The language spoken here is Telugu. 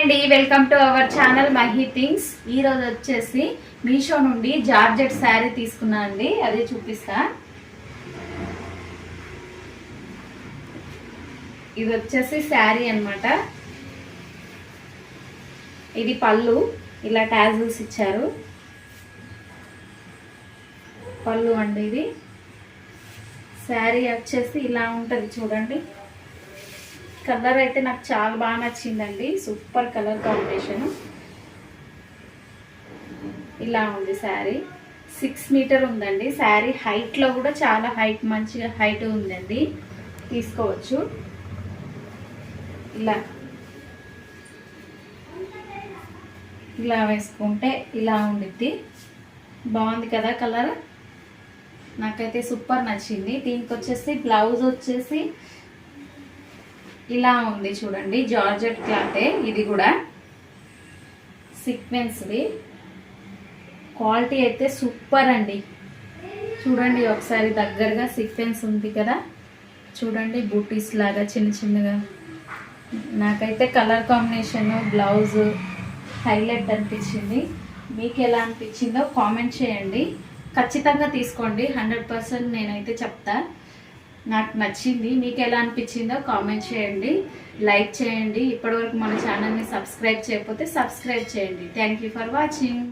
అండి, welcome to our channel Mahi things. ఈ రోజు వచ్చేసి మీషో నుండి జార్జెట్ శారీ తీసుకున్నా అండి, అదే చూపిస్తా. ఇది వచ్చేసి శారీ అన్నమాట. ఇది పళ్ళు, ఇలా టాజిల్స్ ఇచ్చారు. పళ్ళు అండి. ఇది శారీ వచ్చేసి ఇలా ఉంటుంది చూడండి. కలర్ అయితే నాకు చాలా బాగా నచ్చిందండి, సూపర్ కలర్ కాంబినేషన్. ఇలా ఉంది శారీ. 6 మీటర్ ఉందండి శారీ. హైట్లో కూడా చాలా హైట్, మంచిగా హైట్ ఉందండి, తీసుకోవచ్చు. ఇలా వేసుకుంటే ఇలా ఉండిద్ది. బాగుంది కదా కలర్, నాకైతే సూపర్ నచ్చింది. దీనికి వచ్చేసి బ్లౌజ్ వచ్చేసి ఇలా ఉంది చూడండి, జార్జెట్ క్లాతే. ఇది కూడా సీక్వెన్స్ది. క్వాలిటీ అయితే సూపర్ అండి. చూడండి ఒకసారి దగ్గరగా. సీక్వెన్స్ ఉంది కదా చూడండి, బూటీస్ లాగా చిన్న చిన్నగా. నాకైతే కలర్ కాంబినేషన్, బ్లౌజ్ హైలైట్ అనిపించింది. మీకు ఎలా అనిపించిందో కామెంట్ చేయండి. ఖచ్చితంగా తీసుకోండి, 100% నేనైతే చెప్తా. నాకు నచ్చింది. మీకు ఎలా అనిపించిందో కామెంట్ చేయండి, లైక్ చేయండి. ఇప్పటివరకు మన ఛానల్ని సబ్స్క్రైబ్ చేయకపోతే సబ్స్క్రైబ్ చేయండి. Thank you for watching.